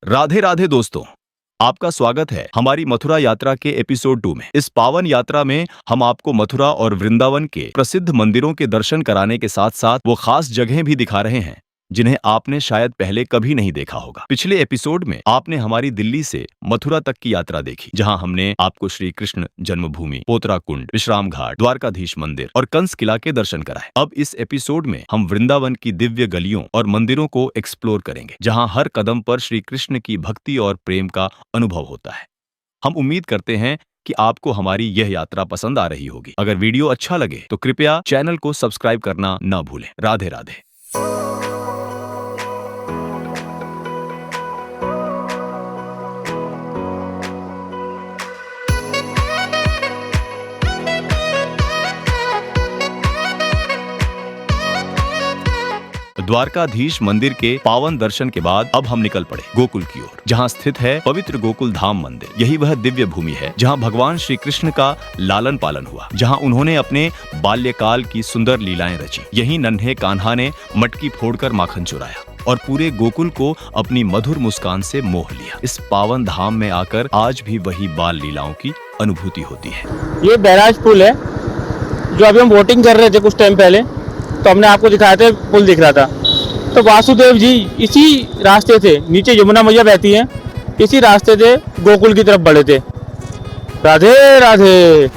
राधे राधे दोस्तों, आपका स्वागत है हमारी मथुरा यात्रा के एपिसोड 2 में। इस पावन यात्रा में हम आपको मथुरा और वृंदावन के प्रसिद्ध मंदिरों के दर्शन कराने के साथ साथ वो खास जगहें भी दिखा रहे हैं जिन्हें आपने शायद पहले कभी नहीं देखा होगा। पिछले एपिसोड में आपने हमारी दिल्ली से मथुरा तक की यात्रा देखी, जहां हमने आपको श्री कृष्ण जन्मभूमि, पोतरा कुंड, विश्राम घाट, द्वारकाधीश मंदिर और कंस किला के दर्शन कराए। अब इस एपिसोड में हम वृंदावन की दिव्य गलियों और मंदिरों को एक्सप्लोर करेंगे, जहां हर कदम पर श्री कृष्ण की भक्ति और प्रेम का अनुभव होता है। हम उम्मीद करते हैं कि आपको हमारी यह यात्रा पसंद आ रही होगी। अगर वीडियो अच्छा लगे तो कृपया चैनल को सब्सक्राइब करना न भूलें। राधे राधे। द्वारकाधीश मंदिर के पावन दर्शन के बाद अब हम निकल पड़े गोकुल की ओर, जहां स्थित है पवित्र गोकुल धाम मंदिर। यही वह दिव्य भूमि है जहां भगवान श्री कृष्ण का लालन पालन हुआ, जहां उन्होंने अपने बाल्यकाल की सुंदर लीलाएं रची। यही नन्हे कान्हा ने मटकी फोड़कर माखन चुराया और पूरे गोकुल को अपनी मधुर मुस्कान से मोह लिया। इस पावन धाम में आकर आज भी वही बाल लीलाओं की अनुभूति होती है। ये बैराज पुल है जो अभी हम बोटिंग कर रहे थे कुछ टाइम पहले, तो हमने आपको दिखाया था, पुल दिख रहा था। तो वासुदेव जी इसी रास्ते से, नीचे यमुना मैया बहती है, इसी रास्ते से गोकुल की तरफ बढ़े थे। राधे राधे।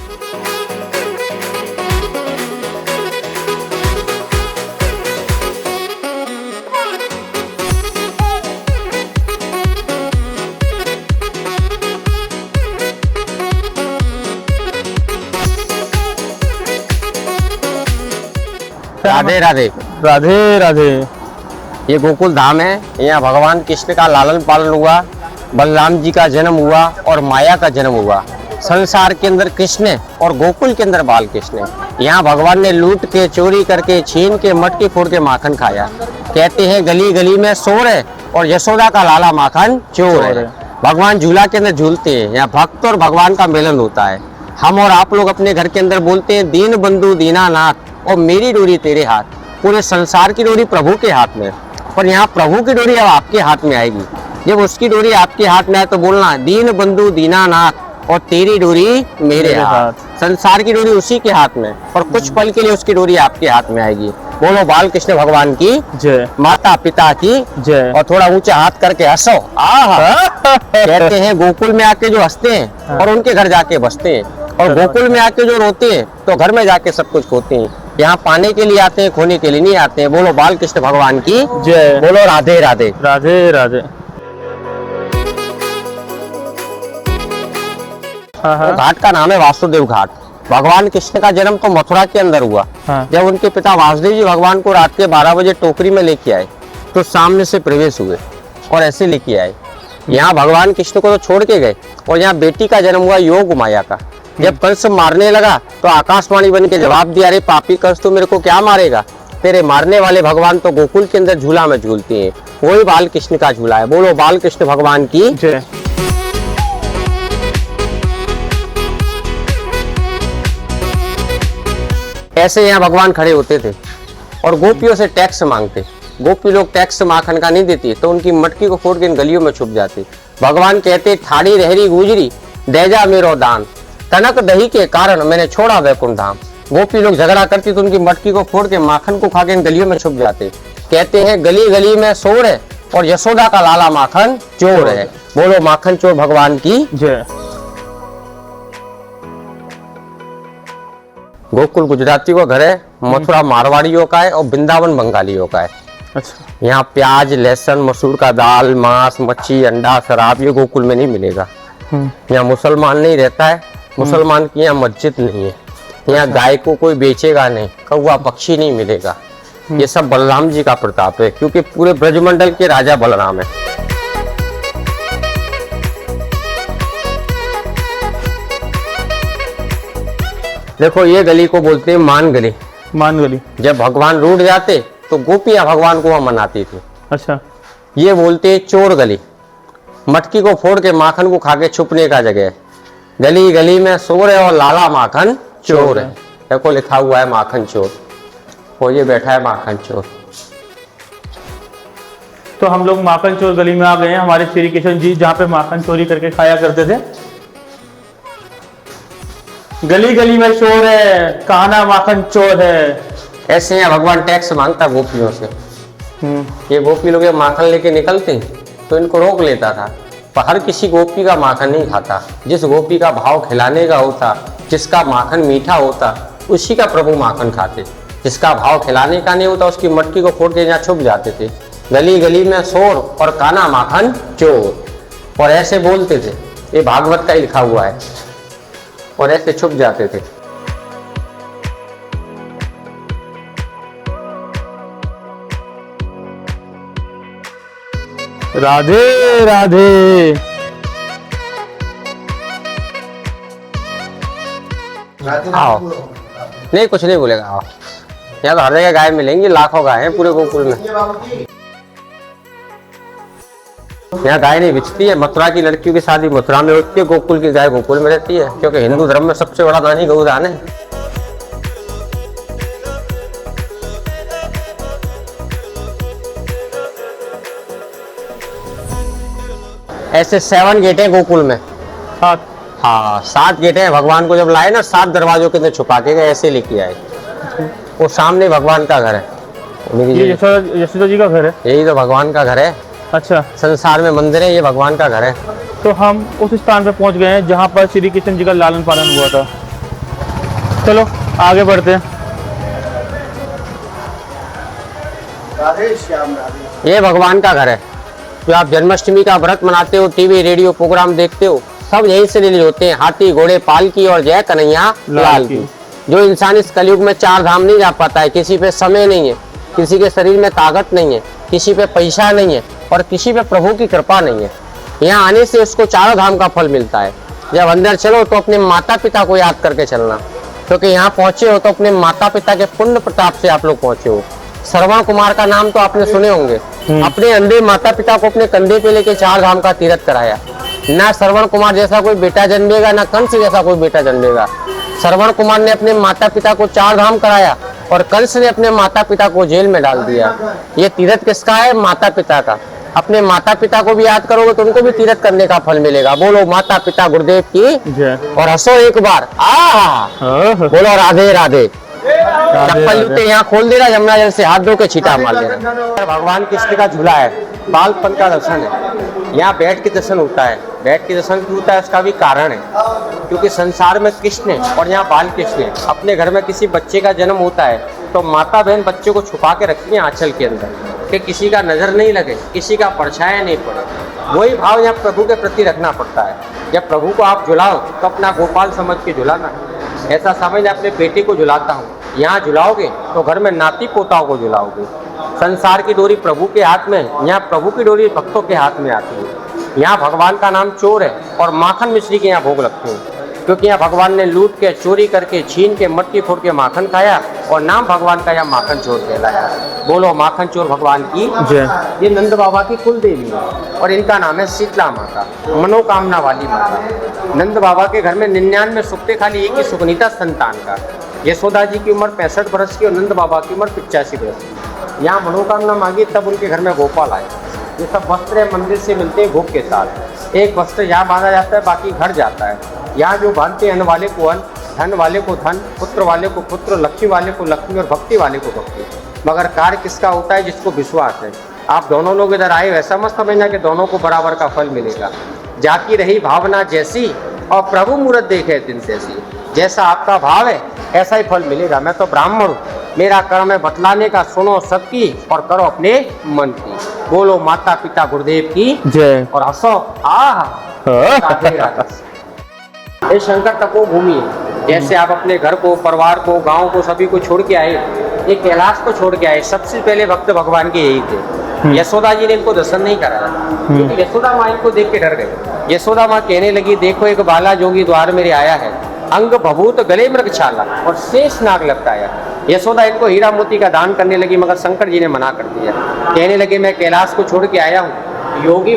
राधे राधे। राधे राधे। ये गोकुल धाम है। यहाँ भगवान कृष्ण का लालन पालन हुआ, बलराम जी का जन्म हुआ और माया का जन्म हुआ। संसार के अंदर कृष्ण और गोकुल के अंदर बाल कृष्ण। यहाँ भगवान ने लूट के, चोरी करके, छीन के, मटकी फोड़ के माखन खाया। कहते हैं गली गली में शोर है और यशोदा का लाला माखन चोर है। भगवान झूला के अंदर झूलते हैं। यहाँ भक्त और भगवान का मिलन होता है। हम और आप लोग अपने घर के अंदर बोलते हैं दीन बंधु दीनानाथ और मेरी डोरी तेरे हाथ। पूरे संसार की डोरी प्रभु के हाथ में, पर यहाँ प्रभु की डोरी अब आपके हाथ में आएगी। जब उसकी डोरी आपके हाथ में आए तो बोलना दीन बंधु दीनानाथ और तेरी डोरी मेरे हाथ। संसार की डोरी उसी के हाथ में, पर कुछ पल के लिए उसकी डोरी आपके हाथ में आएगी। बोलो बाल कृष्ण भगवान की जय, माता पिता की जय। और थोड़ा ऊंचा हाथ करके हंसो। कहते हैं गोकुल में आके जो हंसते हैं और उनके घर जाके बसते हैं, और गोकुल में आके जो रोते हैं तो घर में जाके सब कुछ खोते हैं। यहाँ पाने के लिए आते हैं, खोने के लिए नहीं आते हैं। बोलो बाल कृष्ण भगवान की जय। बोलो राधे राधे। राधे राधे। घाट का नाम है वासुदेव घाट। भगवान कृष्ण का जन्म तो मथुरा के अंदर हुआ। जब उनके पिता वासुदेव जी भगवान को रात के 12 बजे टोकरी में लेके आए तो सामने से प्रवेश हुए और ऐसे लेके आए। यहाँ भगवान कृष्ण को तो छोड़ के गए और यहाँ बेटी का जन्म हुआ योग माया का। जब कंस मारने लगा तो आकाशवाणी बन के जवाब दिया, अरे पापी कंस तू मेरे को क्या मारेगा, तेरे मारने वाले भगवान तो गोकुल के अंदर झूला में झूलते हैं। वही बाल कृष्ण का झूला है। बोलो बाल कृष्ण भगवान की जय। ऐसे यहाँ भगवान खड़े होते थे और गोपियों से टैक्स मांगते। गोपी लोग टैक्स माखन का नहीं देती तो उनकी मटकी को फोड़ के इन गलियों में छुप जाते। भगवान कहते ठाड़ी रहरी गुजरी देजा मेरो दान, तनक दही के कारण मैंने छोड़ा वैकुंठ धाम। गोपी लोग झगड़ा करती तो उनकी मटकी को फोड़ के माखन को खा के इन गलियों में छुप जाते। कहते हैं गली गली में शोर है और यशोदा का लाला माखन चोर है। बोलो माखन चोर भगवान की जय। गोकुल गुजरातियों का घर है, मथुरा मारवाड़ियों का है और वृंदावन बंगालियों का है। अच्छा। यहाँ प्याज, लहसुन, मसूर का दाल, मांस, मच्छी, अंडा, शराब ये गोकुल में नहीं मिलेगा। यहाँ मुसलमान नहीं रहता है। मुसलमान की यहाँ मस्जिद नहीं है। यहाँ गाय को कोई बेचेगा नहीं, कौवा पक्षी नहीं मिलेगा। ये सब बलराम जी का प्रताप है, क्योंकि पूरे ब्रजमंडल के राजा बलराम है। देखो ये गली को बोलते हैं मान गली। मान गली। जब भगवान रूठ जाते तो गोपियां भगवान को वहां मनाती थी। अच्छा। ये बोलते हैं चोर गली। मटकी को फोड़ के माखन को खा के छुपने का जगह है। गली गली में शोर है और लाला माखन चोर है। देखो लिखा हुआ है माखन चोर, और ये बैठा है माखन चोर। तो हम लोग माखन चोर गली में आ गए हैं, हमारे श्री कृष्ण जी जहाँ पे माखन चोरी करके खाया करते थे। गली गली में शोर है, कान्हा माखन चोर है। ऐसे यहाँ भगवान टैक्स मांगता गोपियों से। ये गोपी लोग ये माखन लेके निकलते तो इनको रोक लेता था, पर हर किसी गोपी का माखन नहीं खाता। जिस गोपी का भाव खिलाने का होता, जिसका माखन मीठा होता, उसी का प्रभु माखन खाते। जिसका भाव खिलाने का नहीं होता उसकी मटकी को फोड़ के यहाँ छुप जाते थे। गली गली में शोर और कान्हा माखन चोर, और ऐसे बोलते थे। ये भागवत का ही लिखा हुआ है, और ऐसे छुप जाते थे। राधे राधे। आओ, नहीं कुछ नहीं बोलेगा। आओ, यहाँ तो हर जगह गाय मिलेंगी, लाखों गाय हैं पूरे गोकुल में। यहाँ गाय नहीं बिचती है। मथुरा की लड़कियों की शादी मथुरा में होती है, गोकुल की गाय गोकुल में रहती है, क्योंकि हिंदू धर्म में सबसे बड़ा दान ही गौदान है। ऐसे 7 गेट हैं गोकुल में। हाँ, हाँ 7 गेट हैं। भगवान को जब लाए ना 7 दरवाजों के अंदर छुपा के गए, ऐसे लेके आए। वो सामने भगवान का घर है। ये यशोदा जी का घर है। यही तो भगवान का घर है। अच्छा, संसार में मंदिर है, ये भगवान का घर है। तो हम उस स्थान पे पहुंच गए हैं जहाँ पर श्री कृष्ण जी का लालन पालन हुआ था। चलो आगे बढ़ते हैं। ये भगवान का घर है। जो आप जन्माष्टमी का व्रत मनाते हो, टीवी रेडियो प्रोग्राम देखते हो, सब यहीं से रिलीज होते हैं। हाथी घोड़े पालकी और जय कन्हैया लाल की। जो इंसान इस कलयुग में 4 धाम नहीं जा पाता है, किसी पे समय नहीं है, किसी के शरीर में ताकत नहीं है, किसी पे पैसा नहीं है, और किसी पे प्रभु की कृपा नहीं है, यहाँ आने से उसको 4 धाम का फल मिलता है। जब अंदर चलो तो अपने माता पिता को याद करके चलना, क्योंकि यहाँ पहुंचे हो तो अपने माता पिता के पुण्य प्रताप से आप लोग पहुंचे हो। श्रवण कुमार का नाम तो आपने सुने होंगे। अपने अंधे माता पिता को अपने कंधे पे लेके 4 धाम का तीर्थ कराया। ना श्रवण कुमार जैसा कोई बेटा जन्मेगा, ना कंस जैसा कोई बेटा जन्मेगा। श्रवण कुमार ने अपने माता पिता को 4 धाम कराया, और कंस ने अपने माता पिता को जेल में डाल दिया। ये तीर्थ किसका है? माता पिता का। अपने माता पिता को भी याद करोगे तो उनको भी तीर्थ करने का फल मिलेगा। बोलो माता पिता गुरुदेव की जय। और हंसो एक बार। बोलो राधे राधे। चप्पल जूते यहाँ खोल देना, यमुना जल से हाथ धो के छींटा मार देना। भगवान कृष्ण का झूला है, बालपन का दर्शन है। यहाँ बैठ के दर्शन होता है। बैठ के दर्शन क्यों होता है उसका भी कारण है, क्योंकि संसार में कृष्ण है और यहाँ बाल कृष्ण है। अपने घर में किसी बच्चे का जन्म होता है तो माता बहन बच्चे को छुपा के रखती है आंचल के अंदर, कि किसी का नजर नहीं लगे, किसी का परछाया नहीं पड़े। वही भाव यहाँ प्रभु के प्रति रखना पड़ता है। जब प्रभु को आप झुलाओ तो अपना गोपाल समझ के झुलाना। ऐसा समझ अपने बेटे को झुलाता हूँ, यहाँ झुलाओगे तो घर में नाती पोताओं को झुलाओगे। संसार की डोरी प्रभु के हाथ में, यहाँ प्रभु की डोरी भक्तों के हाथ में आती है। यहाँ भगवान का नाम चोर है, और माखन मिश्री के यहाँ भोग लगते हैं, क्योंकि यहाँ भगवान ने लूट के, चोरी करके, छीन के, मटकी फोड़ के माखन खाया, और नाम भगवान का यहाँ माखन चोर कहलाया। बोलो माखन चोर भगवान की जय। ये नंद बाबा की कुल देवी है, और इनका नाम है शीतला माता, मनोकामना वाली माता। नंद बाबा के घर में 99 सुख थे, खाली एक ही सुख नहीं था संतान का। यशोदा जी की उम्र 65 वर्ष की और नंद बाबा की उम्र 85 वर्ष की। यहाँ मनोकामना मांगी तब उनके घर में गोपाल आए। ये सब वस्त्र मंदिर से मिलते हैं भोग के साथ। एक वस्त्र यहाँ बांधा जाता है, बाकी घर जाता है। यहाँ जो बांधते हैं अन्न वाले को अन्न, धन वाले को धन, पुत्र वाले को पुत्र, लक्ष्मी वाले को लक्ष्मी, और भक्ति वाले को भक्ति। मगर कार्य किसका होता है? जिसको विश्वास है। आप दोनों लोग इधर आए, ऐसा मत समझना कि दोनों को बराबर का फल मिलेगा। जाकी रही भावना जैसी, और प्रभु मूरत देखे दिन जैसी। जैसा आपका भाव है ऐसा ही फल मिलेगा। मैं तो ब्राह्मण हूँ, मेरा कर्म है बतलाने का, सुनो सबकी और करो अपने मन की। बोलो माता पिता गुरुदेव की जय, और हंसो। ये शंकर तपोभूमि है। जैसे आप अपने घर को, परिवार को, गांव को, सभी को छोड़ के आए, ये कैलाश को छोड़ के आए। सबसे पहले भक्त भगवान के यही थे। यशोदा जी ने इनको दर्शन नहीं कराया, क्योंकि यशोदा माँ इनको देख के डर गए। यशोदा माँ कहने लगी, देखो एक बाला जोगी द्वार मेरे आया है, अंग भभूत गले मृगछाला और शेष नाग लपटाया। यशोदा इनको हीरा मोती का दान करने लगी, मगर शंकर जी ने मना कर दिया। कहने लगे, मैं कैलाश को छोड़ के आया हूँ, योगी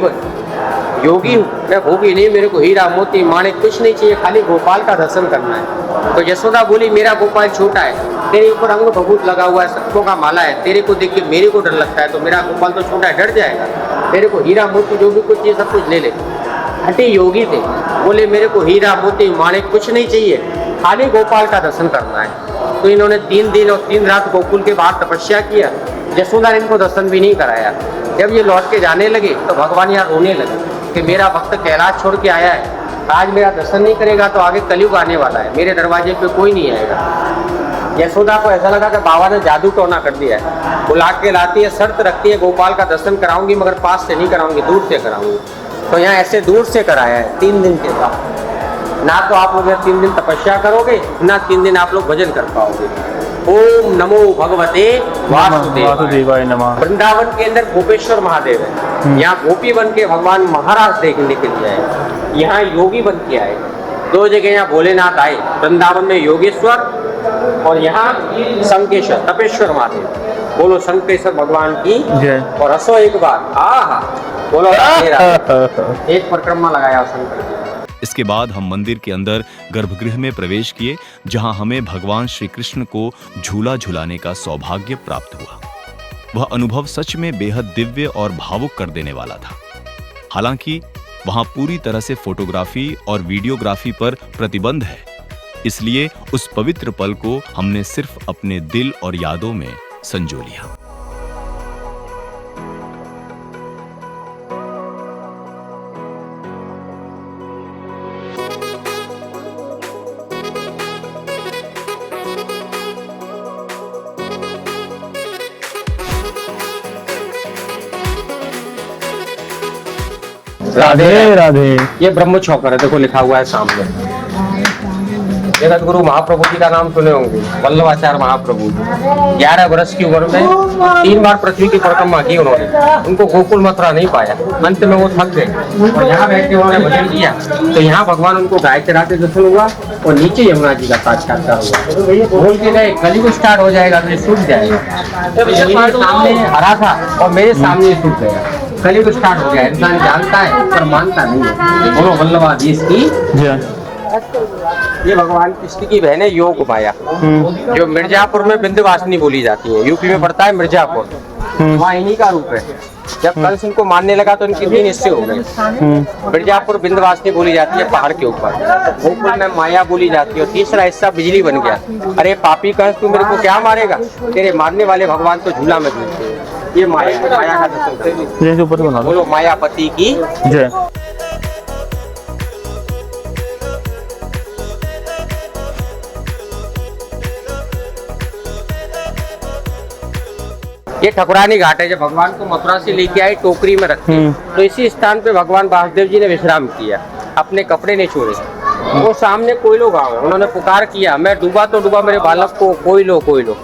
हूँ, मैं भोगी नहीं, मेरे को हीरा मोती माणिक कुछ नहीं चाहिए, खाली गोपाल का दर्शन करना है। तो यशोदा बोली, मेरा गोपाल छोटा है, तेरे ऊपर अंग बबूत लगा हुआ है, सबकों का माला है, तेरे को देख के मेरे को डर लगता है, तो मेरा गोपाल तो छोटा डर जाएगा। तेरे को हीरा मोती जो भी कुछ चाहिए सब कुछ ले ले। हटे योगी थे, बोले मेरे को हीरा मोती माणिक कुछ नहीं चाहिए, खाली गोपाल का दर्शन करना है। तो इन्होंने 3 दिन और 3 रात गोकुल के बाहर तपस्या किया। यशोदा ने इनको दर्शन भी नहीं कराया। जब ये लौट के जाने लगे तो भगवान यहाँ रोने लगे कि मेरा भक्त कैलाश छोड़ के आया है, आज मेरा दर्शन नहीं करेगा तो आगे कलयुग आने वाला है, मेरे दरवाजे पे कोई नहीं आएगा। यशोदा को ऐसा लगा कि बाबा ने जादू टोना कर दिया है। बुला के लाती है, शर्त रखती है गोपाल का दर्शन कराऊंगी मगर पास से नहीं कराऊंगी, दूर से कराऊंगी। तो यहाँ ऐसे दूर से कराया है 3 दिन के बाद। ना तो आप लोग 3 दिन तपस्या करोगे, ना 3 दिन आप लोग भजन कर पाओगे। ओम नमो भगवते वासुदेवाय नमः। वृंदावन के अंदर गोपेश्वर महादेव है, यहाँ गोपी बन के भगवान महाराज देखने के लिए आए, यहाँ योगी बन के आए। 2 जगह यहाँ भोलेनाथ आए, वृंदावन में योगेश्वर और यहाँ शंकेश्वर तपेश्वर महादेव। बोलो शंकेश्वर भगवान की और हंसो एक बार, आहा बोलो राधे राधे। एक परिक्रमा लगाया शंकर जी। इसके बाद हम मंदिर के अंदर गर्भगृह में प्रवेश किए, जहां हमें भगवान श्री कृष्ण को झूला झुलाने का सौभाग्य प्राप्त हुआ। वह अनुभव सच में बेहद दिव्य और भावुक कर देने वाला था। हालांकि वहां पूरी तरह से फोटोग्राफी और वीडियोग्राफी पर प्रतिबंध है, इसलिए उस पवित्र पल को हमने सिर्फ अपने दिल और यादों में संजो लिया। राधे राधे। ये ब्रह्म चौकर है, देखो लिखा हुआ है सामने। जगत गुरु महाप्रभु जी का नाम सुने होंगे, वल्लभाचार्य महाप्रभु जी। 11 वर्ष की उम्र में 3 बार पृथ्वी की परिक्रमा की उन्होंने। उनको गोकुल मथुरा नहीं पाया, अंत में वो थक गए और यहाँ बैठ के उन्होंने भजन किया। तो यहाँ भगवान उनको गाय चराते दर्शन हुआ और नीचे यमुना जी का साक्षात्कार हुआ। बोल के गए कलयुग स्टार्ट हो जाएगा तो ये सूख जाएगा। मेरे सामने हरा था और मेरे सामने सूख गया, कलयुग स्टार्ट हो गया। इंसान जानता है पर मानता नहीं है। बोलो वल्लभाधीश की। ये भगवान कृष्ण की बहन है योग माया, जो मिर्जापुर में विंध्यवासिनी बोली जाती है। यूपी में पड़ता है मिर्जापुर, वहाँ इन्हीं का रूप है। जब कंस इनको मानने लगा तो इनके 3 हिस्से हो गए। मिर्जापुर विंध्यवासिनी बोली जाती है पहाड़ के ऊपर, गोकुल में माया बोली जाती है और तीसरा हिस्सा बिजली बन गया। अरे पापी कंस तू मेरे को क्या मारेगा, तेरे मारने वाले भगवान तो झूला में झूलते हैं। ये माया का दर्शन। बोलो मायापति की जय। ये ठकुरानी घाट है, जब भगवान को मथुरा से लेके आए टोकरी में रखे, तो इसी स्थान पे भगवान वासुदेव जी ने विश्राम किया, अपने कपड़े नहीं छोड़े। वो सामने कोयलो गांव है, उन्होंने पुकार किया मैं डूबा तो डूबा, मेरे बालक को कोई लो कोई लो।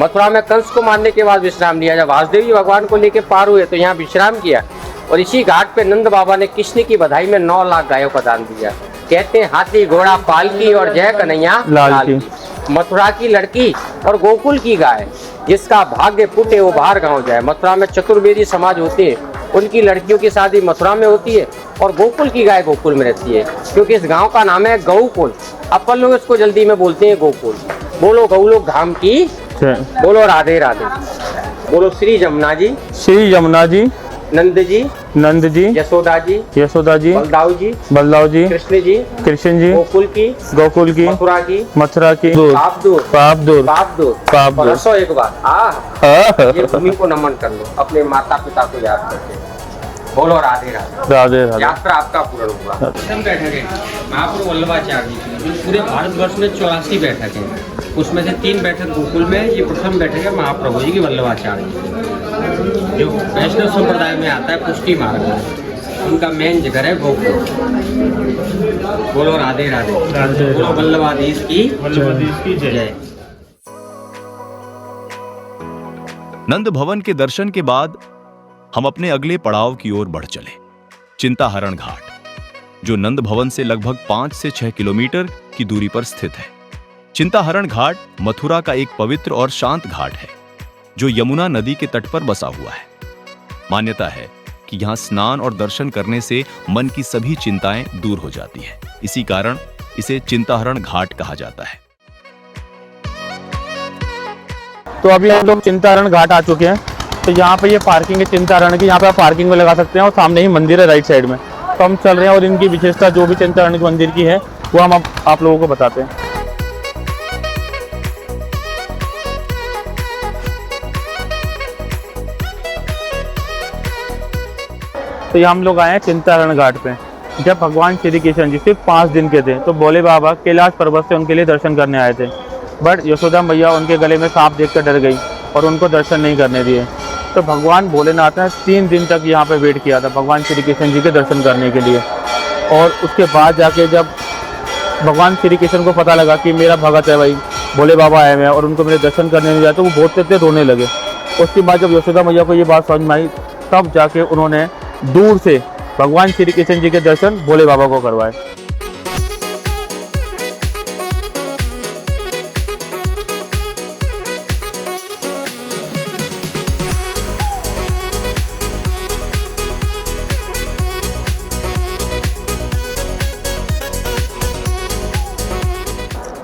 मथुरा में कंस को मारने के बाद विश्राम लिया। जब वासुदेव जी भगवान को लेके पार हुए तो यहाँ विश्राम किया और इसी घाट पे नंद बाबा ने कृष्ण की बधाई में 9 लाख गायों का दान दिया। कहते हैं हाथी घोड़ा पालकी और जय कन्हैया लाल की। मथुरा की लड़की और गोकुल की गाय, जिसका भाग्य फूटे वो बाहर गाँव जाए। मथुरा में चतुर्वेदी समाज होते हैं, उनकी लड़कियों की शादी मथुरा में होती है और गोकुल की गाय गोकुल में रहती है, क्योंकि इस गांव का नाम है गौकुल। अपन लोग इसको जल्दी में बोलते हैं गोकुल। बोलो गौलोक धाम की, बोलो राधे राधे। बोलो श्री जमुना जी, श्री यमुना जी, नंद जी, नंद जी, यशोदा जी, यशोदा जी, बलदाऊ जी, बलदाऊ जी, कृष्ण जी, कृष्ण जी, गोकुल की, गोकुल की, मथुरा की, मथुरा की, पाप दूर, पाप दूर, पाप दूर, पाप दूर। और हंसो एक बार। ये भूमि को नमन कर लो, अपने माता पिता को याद करके। बोलो राधे राधे। राधे राधे। यात्रा आपका पूर्ण हुआ। प्रथम बैठक है महाप्रभु वल्लभाचार्य जी की। पूरे भारतवर्ष में 84 बैठक है, उसमें से 3 बैठक गोकुल में है। ये प्रथम बैठक है महाप्रभु जी की वल्लभाचार्य जी, जो वैष्णव संप्रदाय में आता है, पुष्टि मार्ग में। उनका मेन जगह है गोकुल। बोलो राधे राधे। बोलो वल्लभाधीश की जय। नंद भवन के दर्शन के बाद हम अपने अगले पड़ाव की ओर बढ़ चले, चिंताहरण घाट, जो नंद भवन से लगभग 5 से 6 किलोमीटर की दूरी पर स्थित है। चिंताहरण घाट मथुरा का एक पवित्र और शांत घाट है, जो यमुना नदी के तट पर बसा हुआ है। मान्यता है कि यहाँ स्नान और दर्शन करने से मन की सभी चिंताएं दूर हो जाती है। इसी कारण इसे चिंताहरण घाट कहा जाता है। तो अभी हम लोग चिंतारण घाट आ चुके हैं। तो यहाँ पे ये पार्किंग है चिंतारण की, यहाँ पे आप पार्किंग में लगा सकते हैं और सामने ही मंदिर है राइट साइड में। तो हम चल रहे हैं और इनकी विशेषता जो भी चिंतारण के मंदिर की है वो हम आप लोगों को बताते हैं। तो यहाँ हम लोग आए हैं चिंतारण घाट पे। जब भगवान श्री कृष्ण जी सिर्फ 5 दिन के थे तो भोले बाबा कैलाश पर्वत से उनके लिए दर्शन करने आए थे, बट यशोदा मैया उनके गले में सांप देखकर डर गई और उनको दर्शन नहीं करने दिए। तो भगवान भोलेनाथ ने 3 दिन तक यहाँ पे वेट किया था भगवान श्री कृष्ण जी के दर्शन करने के लिए। और उसके बाद जाके जब भगवान श्री कृष्ण को पता लगा कि मेरा भगत है भाई भोले बाबा आए हुए हैं और उनको मेरे दर्शन करने नहीं जाए, तो वो बहुत तेज रोने लगे। उसके बाद जब यशोदा मैया को ये बात समझ में आई तब जाके उन्होंने दूर से भगवान श्री कृष्ण जी के दर्शन भोले बाबा को करवाए।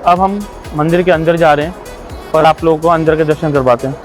अब हम मंदिर के अंदर जा रहे हैं और आप लोगों को अंदर के दर्शन करवाते हैं।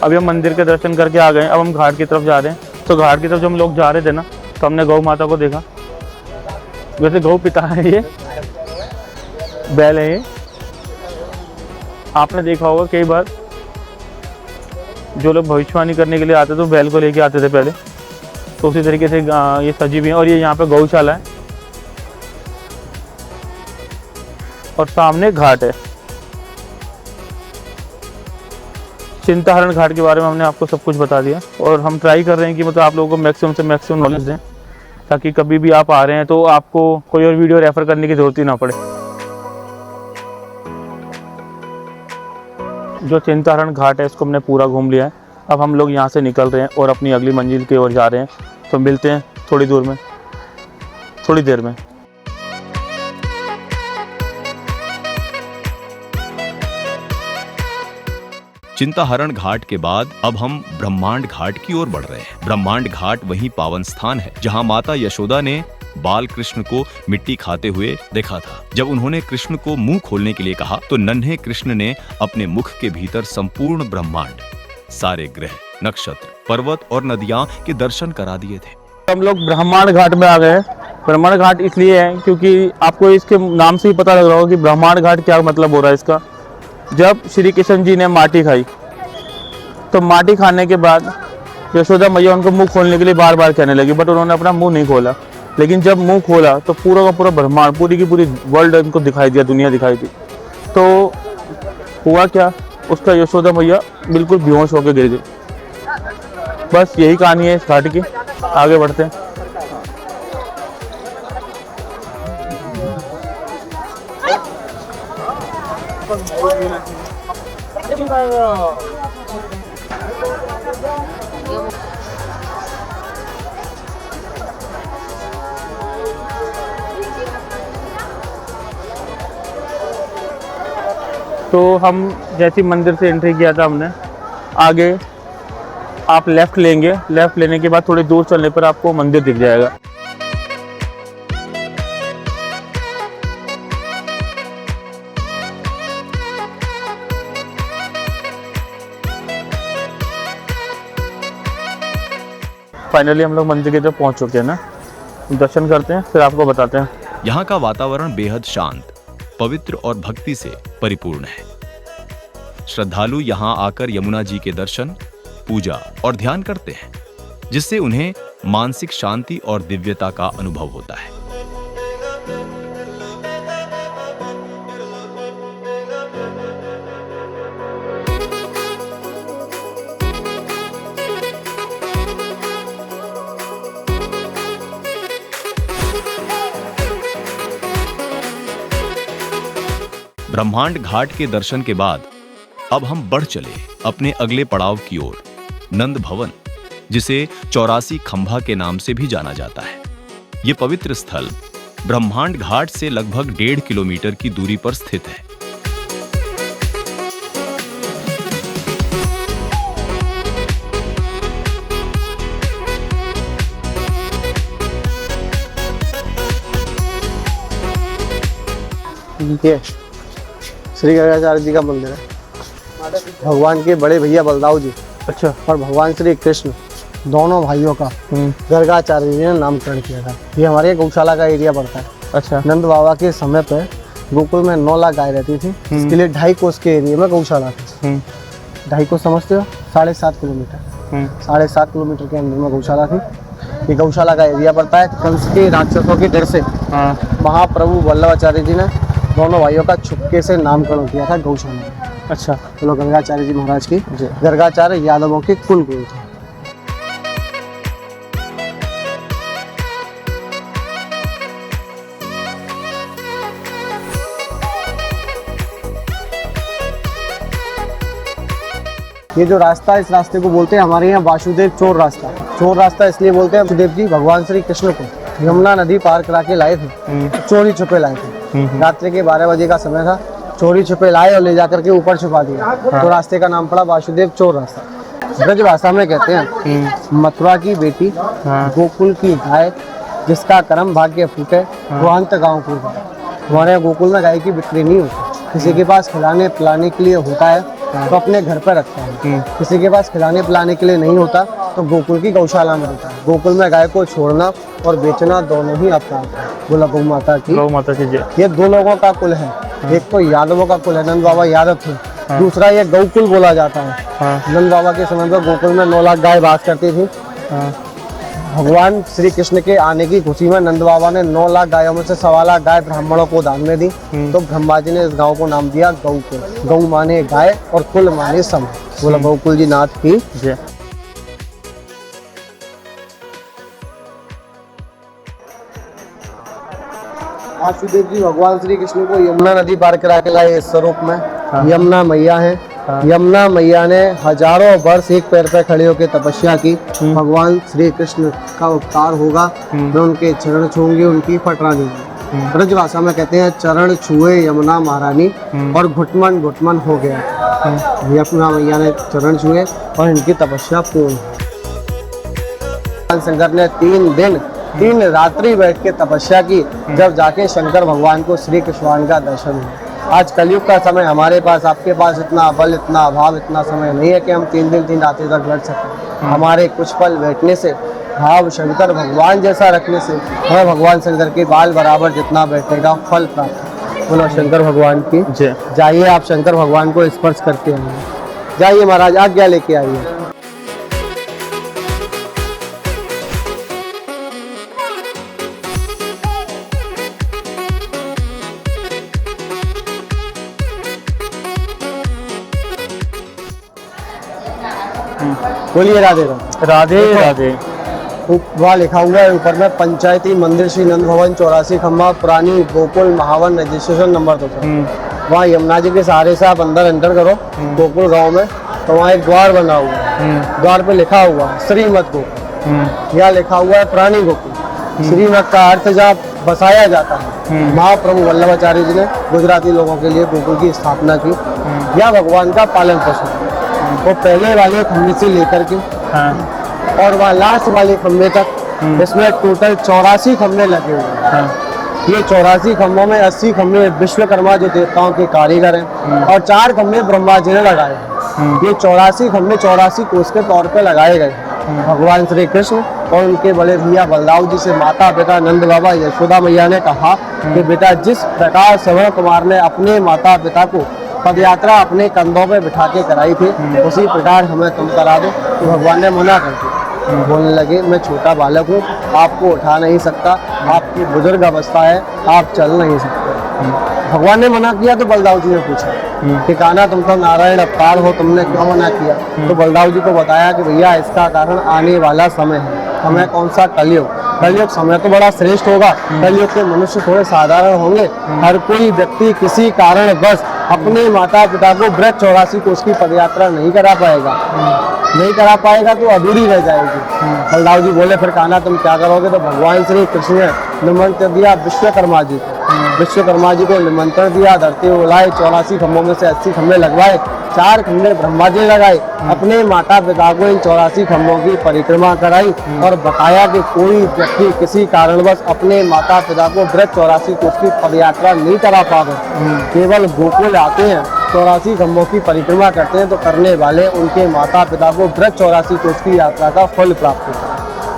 अभी हम मंदिर के दर्शन करके आ गए। अब हम घाट की तरफ जा रहे हैं। तो घाट की तरफ जब हम लोग जा रहे थे ना तो हमने गौ माता को देखा। वैसे गौ पिता है, ये बैल है। ये आपने देखा होगा कई बार जो लोग भविष्यवाणी करने के लिए आते तो बैल को लेके आते थे पहले। तो उसी तरीके से ये सजी हुई है और ये यहाँ पे गौशाला है और सामने घाट है। चिंताहरण घाट के बारे में हमने आपको सब कुछ बता दिया और हम ट्राई कर रहे हैं कि मतलब आप लोगों को मैक्सिमम से मैक्सिमम नॉलेज दें ताकि कभी भी आप आ रहे हैं तो आपको कोई और वीडियो रेफर करने की ज़रूरत ही ना पड़े। जो चिंताहरण घाट है इसको हमने पूरा घूम लिया है। अब हम लोग यहाँ से निकल रहे हैं और अपनी अगली मंजिल की ओर जा रहे हैं। तो मिलते हैं थोड़ी देर में। चिंताहरण घाट के बाद अब हम ब्रह्मांड घाट की ओर बढ़ रहे हैं। ब्रह्मांड घाट वही पावन स्थान है जहां माता यशोदा ने बाल कृष्ण को मिट्टी खाते हुए देखा था। जब उन्होंने कृष्ण को मुंह खोलने के लिए कहा तो नन्हे कृष्ण ने अपने मुख के भीतर संपूर्ण ब्रह्मांड, सारे ग्रह, नक्षत्र, पर्वत और नदियां के दर्शन करा दिए थे। हम लोग ब्रह्मांड घाट में आ गए। ब्रह्मांड घाट इसलिए है क्योंकि आपको इसके नाम से ही पता लग रहा होगा कि ब्रह्मांड घाट क्या मतलब हो रहा है इसका। जब श्री कृष्ण जी ने माटी खाई तो माटी खाने के बाद यशोदा मैया उनको मुंह खोलने के लिए बार बार कहने लगी, बट उन्होंने अपना मुंह नहीं खोला। लेकिन जब मुंह खोला तो पूरा का पूरा ब्रह्मांड, पूरी की पूरी वर्ल्ड उनको दिखाई दिया, दुनिया दिखाई दी। तो हुआ क्या, उसका यशोदा मैया बिल्कुल बेहोश होकर गिर गई। बस यही कहानी है इस घाट की। आगे बढ़ते हैं। तो हम जैसे मंदिर से एंट्री किया था हमने, आगे आप लेफ्ट लेंगे। लेफ्ट लेने के बाद थोड़ी दूर चलने पर आपको मंदिर दिख जाएगा। फाइनली हम लोग मंदिर की तरफ पहुंच चुके हैं ना। दर्शन करते हैं फिर आपको बताते हैं। यहाँ का वातावरण बेहद शांत, पवित्र और भक्ति से परिपूर्ण है। श्रद्धालु यहाँ आकर यमुना जी के दर्शन, पूजा और ध्यान करते हैं, जिससे उन्हें मानसिक शांति और दिव्यता का अनुभव होता है। ब्रह्मांड घाट के दर्शन के बाद अब हम बढ़ चले अपने अगले पड़ाव की ओर, नंद भवन, जिसे 84 खंभा के नाम से भी जाना जाता है। ये पवित्र स्थल ब्रह्मांड घाट से लगभग 1.5 किलोमीटर की दूरी पर स्थित है। ये श्री गर्गाचार्य जी का मंदिर है। भगवान के बड़े भैया बलदाऊ जी अच्छा। और भगवान श्री कृष्ण दोनों भाइयों का गर्गाचार्य जी ने नामकरण किया था। ये हमारे गौशाला का एरिया पड़ता है। अच्छा। नंद बाबा के समय पे गोकुल में 9 लाख गाय रहती थी, इसके लिए 2.5 कोस के एरिया में गौशाला थी। 2.5 कोस समझते हो? 7.5 किलोमीटर। 7.5 किलोमीटर के अंदर में गौशाला थी। ये गौशाला का एरिया पड़ता है। कंस के राक्षसों के डर से महाप्रभु वल्लभाचार्य जी ने दोनों भाइयों का छुपके से नामकरण किया था गौशाला में। अच्छा। बोलो गर्गाचार्य जी महाराज की। गर्गाचार्य यादवों के कुल गुरु थे। ये जो रास्ता है, इस रास्ते को बोलते हैं हमारे यहाँ वासुदेव चोर रास्ता। चोर रास्ता इसलिए बोलते हैं, वासुदेव जी भगवान श्री कृष्ण को यमुना नदी पार करा के लाए थे, चोरी छुपे लाए थे। रात्रि के 12 बजे का समय था, चोरी छुपे लाए और ले जाकर के ऊपर छुपा दिया। तो रास्ते का नाम पड़ा वासुदेव चोर रास्ता। ब्रज भाषा में कहते हैं मथुरा की बेटी, गोकुल की गाय, जिसका कर्म भाग्य फूटे वो अंत गाँव को। हमारे यहाँ गोकुल में गाय की बिक्री नहीं होती। किसी के पास खिलाने पिलाने के लिए होता है तो अपने घर पर रखता है, किसी के पास खिलाने पिलाने के लिए नहीं होता तो गोकुल की गौशाला में होता है। गोकुल में गाय को छोड़ना और बेचना दोनों ही अपराध है। बोला गौ माता की। गौ माता की जय। ये 2 लोगों का कुल है। एक तो यादवों का कुल है, नंद बाबा यादव थे। दूसरा ये गौकुल बोला जाता है। नंद बाबा के समय पर गोकुल में 9 लाख गाय बास करती थी। भगवान श्री कृष्ण के आने की खुशी में नंद बाबा ने 9 लाख गायों में से 1.25 लाख गाय ब्राह्मणों को दान में दी। तो ब्रह्मा जी ने इस गांव को नाम दिया गौकुल। गौ माने गाय और कुल माने सम। बोला गौकुल जी नाथ की जय। वासुदेव जी भगवान श्री कृष्ण को यमुना नदी पार करा के लाए इस स्वरूप में। यमुना मैया है। यमुना मैया ने हजारों वर्ष एक पैर पे खड़े होकर तपस्या की। भगवान श्री कृष्ण का अवतार होगा, मैं उनके चरण छूंगी, उनकी फटरा दूंगी। ब्रज भाषा में कहते हैं चरण छुए यमुना महारानी और घुटमन घुटमन हो गया। यमुना मैया ने चरण छुए और इनकी तपस्या पूर्ण। भगवान शंकर ने 3 दिन 3 रात्रि बैठ के तपस्या की, जब जाके शंकर भगवान को श्री कृष्ण का दर्शन हुआ। आज कलयुग का समय, हमारे पास आपके पास इतना बल, इतना अभाव, इतना समय नहीं है कि हम 3 दिन 3 रात्रि तक बैठ सकें। हमारे कुछ पल बैठने से, भाव शंकर भगवान जैसा रखने से हमें भगवान शंकर के बाल बराबर जितना बैठेगा फल प्राप्त। बोलो शंकर भगवान की जय। जाइए आप शंकर भगवान को स्पर्श करके आइए। जाइए महाराज, आज्ञा लेके आइए। बोलिए राधे राधे। राधे राधे। वहाँ लिखा हुआ है ऊपर में पंचायती मंदिर श्री नंद भवन 84 खम्भा पुरानी गोकुल महावन रजिस्ट्रेशन नंबर 2। वहाँ यमुना जी के सहारे से आप अंदर एंटर करो गोकुल गांव में, तो वहाँ एक द्वार बना हुआ है। द्वार पे लिखा हुआ है श्रीमद गोकुल। यहाँ लिखा हुआ है प्राणी गोकुल। श्रीमद का अर्थ जहाँ बसाया जाता है। महाप्रभु वल्लभाचार्य जी ने गुजराती लोगों के लिए गोकुल की स्थापना की। यह भगवान का पालन पोषण, वो पहले वाले खम्भे से लेकर के और वहाँ लास्ट वाले खम्भे तक, इसमें टोटल 84 खम्भे लगे हुए हैं। ये 84 खम्भों में 80 खम्भे विश्वकर्मा जो देवताओं के कारीगर हैं और 4 खम्भे ब्रह्मा जी ने लगाए हैं। ये 84 खम्भे 84 कोस के तौर पे लगाए गए हैं। भगवान श्री कृष्ण और उनके बड़े भैया बलदाऊ जी से माता पिता नंद बाबा यशोदा मैया ने कहा कि बेटा, जिस प्रकार श्रवण कुमार ने अपने माता पिता को पदयात्रा अपने कंधों पे बिठा के कराई थी, उसी प्रकार हमें तुम करा दो। तो भगवान ने मना कर दिया, बोलने लगे मैं छोटा बालक हूँ, आपको उठा नहीं सकता, आपकी बुजुर्ग अवस्था है, आप चल नहीं सकते। भगवान ने मना किया तो बलदाऊ जी ने पूछा कि कान्हा तुम तो नारायण अवतार हो, तुमने क्यों मना किया? तो बलदाऊ जी को बताया कि भैया इसका कारण आने वाला समय है। समय कौन सा? कलयुग। कलयुग समय तो बड़ा श्रेष्ठ होगा, कलयुग के मनुष्य थोड़े साधारण होंगे। हर कोई व्यक्ति किसी कारण बस अपने माता पिता को ब्रज 84 को उसकी पदयात्रा नहीं करा पाएगा, नहीं करा पाएगा तो अधूरी रह जाएगी। बलदाऊ जी बोले फिर कान्हा तुम क्या करोगे? तो भगवान श्री कृष्ण ने निमंत्रण दिया विश्वकर्मा जी को, विश्वकर्मा जी को निमंत्रण दिया, धरती बुलाए, 84 खंभों में से 80 खंभे लगवाए, 4 खंभे ब्रह्मा जी लगाए, अपने माता पिता को इन 84 खंभों की परिक्रमा कराई और बताया कि कोई व्यक्ति किसी कारणवश अपने माता पिता को ब्रज 84 कोष की पदयात्रा नहीं करा पावे, केवल गोकुल आते हैं 84 खंभों की परिक्रमा करते हैं, तो करने वाले उनके माता पिता को ब्रज 84 कोष की यात्रा का फल प्राप्त होता है।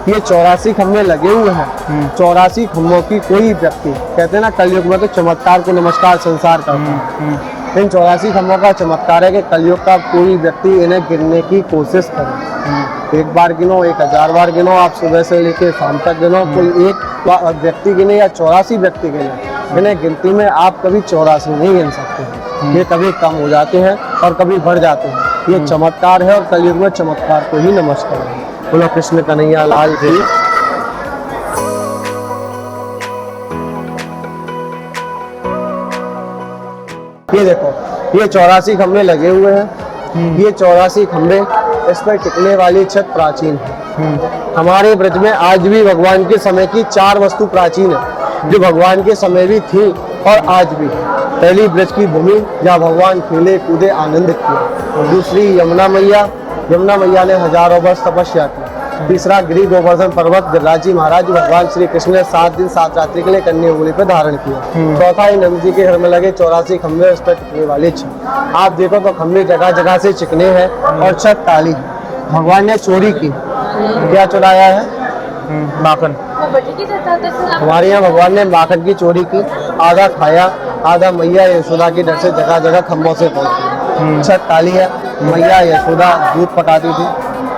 ये 84 खंभे लगे हुए हैं, 84 खंभों की कोई व्यक्ति, कहते हैं ना कलयुग में तो चमत्कार को नमस्कार संसार करता है। इन 84 खंभों का चमत्कार है कि कलयुग का कोई व्यक्ति इन्हें गिनने की कोशिश करे। एक बार गिनो, 1000 बार गिनो, आप सुबह से लेकर शाम तक गिनो, कोई एक व्यक्ति गिने या 84 व्यक्ति गिने, इन्हें गिनती में आप कभी 84 नहीं गिन सकते। ये कभी कम हो जाते हैं और कभी बढ़ जाते हैं। ये चमत्कार है और कलयुग में चमत्कार को ही नमस्कार है। बोलो कृष्ण कन्हैया लाल की। ये देखो, ये 84 खंभे लगे हुए हैं। ये 84 खंभे, इस पर टिकने वाली छत प्राचीन है। हमारे ब्रज में आज भी भगवान के समय की 4 वस्तु प्राचीन है, जो भगवान के समय भी थी और आज भी। पहली ब्रज की भूमि जहाँ भगवान खेले कूदे आनंदित किया। दूसरी यमुना मैया, यमुना मैया ने हजारों वर्ष तपस्या की। तीसरा गिरि गोवर्धन पर्वत, गिरिराज जी महाराज भगवान श्री कृष्ण ने 7 दिन 7 रात्रि के लिए कन्या उंगली पर धारण किया। चौथा ही नंद जी के घर में लगे 84 खंभे, उस पर टिकने वाली छत। आप देखो तो खंभे जगह जगह से चिकने हैं और छत काली है। भगवान ने चोरी की, क्या चुराया है? माखन। हमारे यहाँ भगवान ने माखन की चोरी की, आधा खाया, आधा मैया यशोदा के डर से जगह जगह खंभों से पहुंची। छत काली है, मैया यशोदा दूध पकाती थी,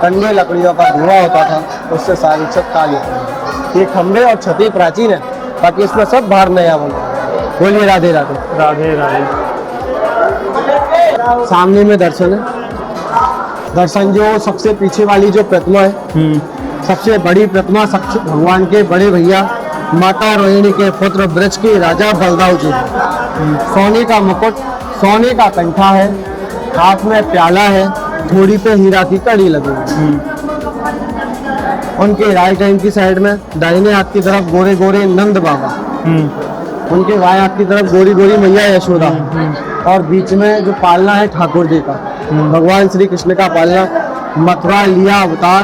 ठंडे लकड़ियों का धुआं होता था, उससे सारी छत काली थी। ये खंभे और छतें प्राचीन है, बाकी इसमें सब बाहर नया बना। बोलिए राधे राधे। राधे राधे। सामने में दर्शन है, दर्शन जो सबसे पीछे वाली जो प्रतिमा है, सबसे बड़ी प्रतिमा भगवान के बड़े भैया माता रोहिणी के पुत्र ब्रज के राजा बलदाऊ जी। सोने का मुकुट, सोने का कंठा है, हाथ में प्याला है, थोड़ी पे हीरा की कड़ी लगी हुई। उनके राइट हैंड की साइड में दाहिने हाथ की तरफ गोरे गोरे नंद बाबा, उनके बाएं हाथ की तरफ गोरी गोरी मैया यशोदा, और बीच में जो पालना है ठाकुर जी का, भगवान श्री कृष्ण का पालना। मथुरा लिया अवतार,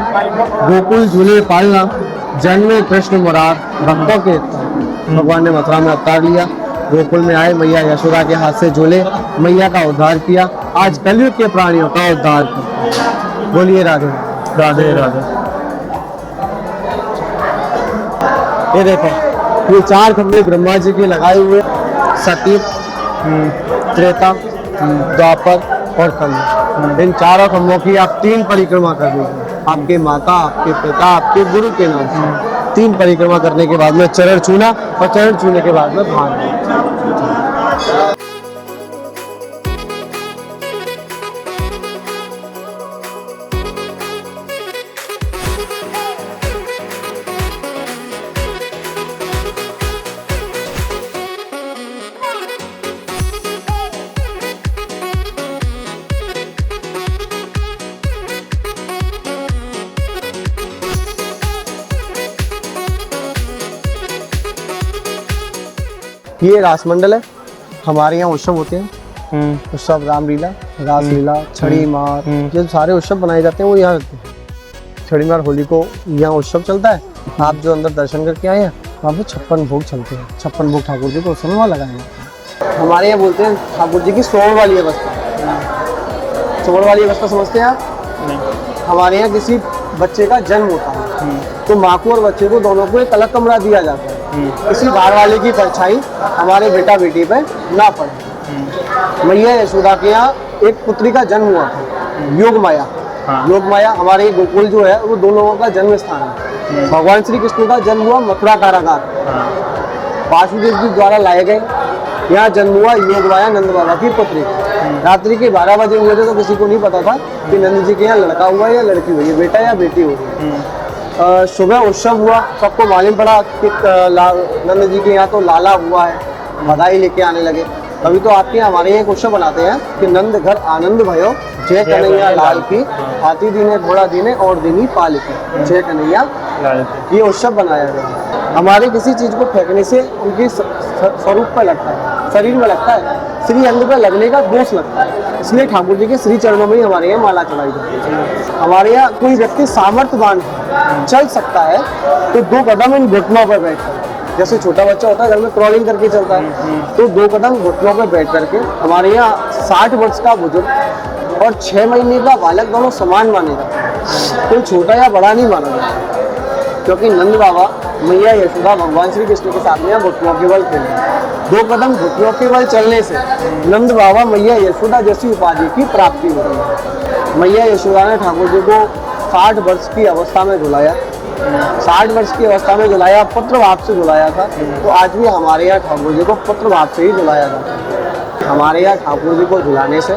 गोकुल झूले पालना, जन्मे कृष्ण मुरार भक्तों के। भगवान ने मथुरा में अवतार लिया, गोकुल में आए, मैया यशोदा के हाथ से झूले, मैया का उद्धार किया। आज कलयुग के प्राणियों का उद्धार किया। बोलिए राधे राधे राधे। ये देखो, ये 4 खंभे ब्रह्मा जी के लगाए हुए, सती, त्रेता, द्वापर और कलयुग। इन चारों खंभों की आप 3 परिक्रमा कर लीजिए, आपके माता, आपके पिता, आपके गुरु के नाम से 3 परिक्रमा करने के बाद में चरण छूना, और चरण छूने के बाद में भान। ये रासमंडल है, हमारे यहाँ उत्सव होते हैं। उत्सव रामलीला, रासलीला, छड़ी मार, ये सारे उत्सव बनाए जाते हैं वो यहाँ होते हैं। छड़ी मार होली को यहाँ उत्सव चलता है। आप जो अंदर दर्शन करके आए हैं, वहाँ पे 56 भोग चलते हैं। 56 भोग ठाकुर जी को उत्सव में वहाँ लगाए जाते हैं। हमारे यहाँ बोलते हैं ठाकुर जी की सोड़ वाली अवस्था। सोड़ वाली अवस्था समझते हैं आप? हमारे यहाँ किसी बच्चे का जन्म होता है तो माँ को और बच्चे को दोनों को एक अलग कमरा दिया जाता है, किसी बाहर वाले की परछाई हमारे बेटा बेटी पे ना पड़े। मैया यशोदा के यहाँ एक पुत्री का जन्म हुआ था, योग माया। हाँ। योग माया हमारे गोकुल जो है वो 2 लोगों का जन्म स्थान है। भगवान श्री कृष्ण का जन्म हुआ मथुरा कारागार, वासुदेव जी द्वारा लाए गए। यहाँ जन्म हुआ योग माया नंद बाबा की पुत्री। रात्रि के 12 बजे हुए थे, तो किसी को नहीं पता था कि नंद जी के यहाँ लड़का हुआ है या लड़की हुई है, बेटा या बेटी हुई। सुबह उत्सव हुआ, सबको मालूम पड़ा कि नंद जी के यहाँ तो लाला हुआ है, बधाई लेके आने लगे। अभी तो आपके हमारे यहाँ एक उत्सव बनाते हैं कि नंद घर आनंद भयो, जय कन्हैया लाल की, हाथी दीने घोड़ा दीने और दीनी पाल की, जय कन्हैया। ये उत्सव बनाया गया। हमारे किसी चीज को फेंकने से उनके स्वरूप पर लगता है, शरीर में लगता है, श्री अंग पर लगने का दोष लगता है, इसलिए ठाकुर जी के श्री चरणों में ही हमारे यहाँ माला चढ़ाई जाती है। हमारे यहाँ कोई व्यक्ति सामर्थ्यवान चल सकता है तो 2 कदम इन घुटनों पर बैठकर, जैसे छोटा बच्चा होता है घर में क्रॉलिंग करके चलता है, तो 2 कदम घुटनों पर बैठ करके हमारे यहाँ 60 वर्ष का बुजुर्ग और 6 महीने का बालक दोनों समान मानेगा, कोई छोटा या बड़ा नहीं माना जाता। क्योंकि नंद बाबा मैया यशोदा भगवान श्री कृष्ण के साथ में घुटनों के बल खेलते हैं। 2 कदम घुटनों के बल चलने से नंद बाबा मैया यशोदा जैसी उपाधि की प्राप्ति होती है। मैया यशोदा ने ठाकुर जी को 60 वर्ष की अवस्था में झुलाया, 60 वर्ष की अवस्था में झुलाया, पुत्र भाव से झुलाया था। तो आज भी हमारे यहाँ ठाकुर जी को पुत्र भाव से ही झुलाया जाता है। हमारे यहाँ ठाकुर जी को झुलाने से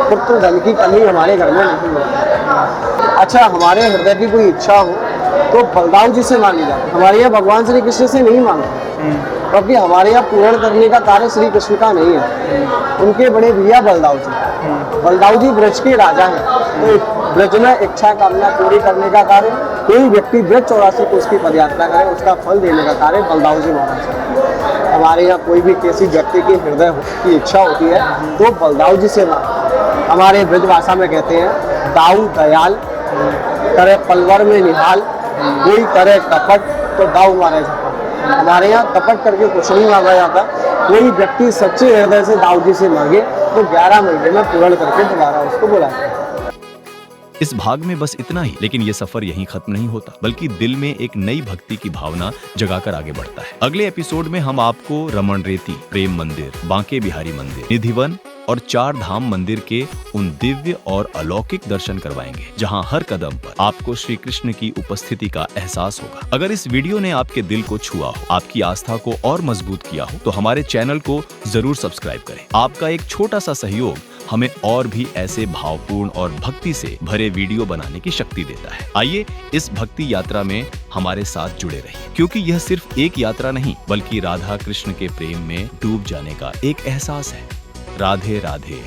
पुत्र धन की कमी हमारे घर में नहीं होती। अच्छा, हमारे हृदय की कोई इच्छा हो तो बलदाऊ जी से मांगी जाती है, हमारे यहाँ भगवान श्री कृष्ण से नहीं मांगते, क्योंकि हमारे यहाँ पूर्ण करने का कार्य श्री कृष्ण का नहीं है, उनके बड़े भैया बलदाऊ जी। बलदाऊ जी ब्रज के राजा हैं, तो ब्रज में इच्छा कामना पूरी करने का कार्य, कोई व्यक्ति ब्रज 84 को उसकी पदयात्रा करे, उसका फल देने का कार्य बलदाऊ जी महाराज। हमारे यहाँ कोई भी किसी व्यक्ति की हृदय की इच्छा होती है तो बलदाऊ जी से मांग। हमारे ब्रज भाषा में कहते हैं दाऊ दयाल, करे पलवर में निहाल, कोई करे कपट तो दाऊ मारे झपट। हमारे यहाँ कपट करके कुछ नहीं मांगा जाता, कोई व्यक्ति सच्चे हृदय से दाऊ जी से मांगे तो 11 महीने में पूर्ण करके दोबारा उसको बुलाते हैं। इस भाग में बस इतना ही, लेकिन ये सफर यहीं खत्म नहीं होता, बल्कि दिल में एक नई भक्ति की भावना जगाकर आगे बढ़ता है। अगले एपिसोड में हम आपको रमन रेती, प्रेम मंदिर, बांके बिहारी मंदिर, निधिवन और 4 धाम मंदिर के उन दिव्य और अलौकिक दर्शन करवाएंगे, जहां हर कदम पर आपको श्री कृष्ण की उपस्थिति का एहसास होगा। अगर इस वीडियो ने आपके दिल को छुआ हो, आपकी आस्था को और मजबूत किया हो, तो हमारे चैनल को जरूर सब्सक्राइब करें। आपका एक छोटा सा सहयोग हमें और भी ऐसे भावपूर्ण और भक्ति से भरे वीडियो बनाने की शक्ति देता है। आइए इस भक्ति यात्रा में हमारे साथ जुड़े रहिए, क्योंकि यह सिर्फ एक यात्रा नहीं, बल्कि राधा कृष्ण के प्रेम में डूब जाने का एक एहसास है। राधे राधे।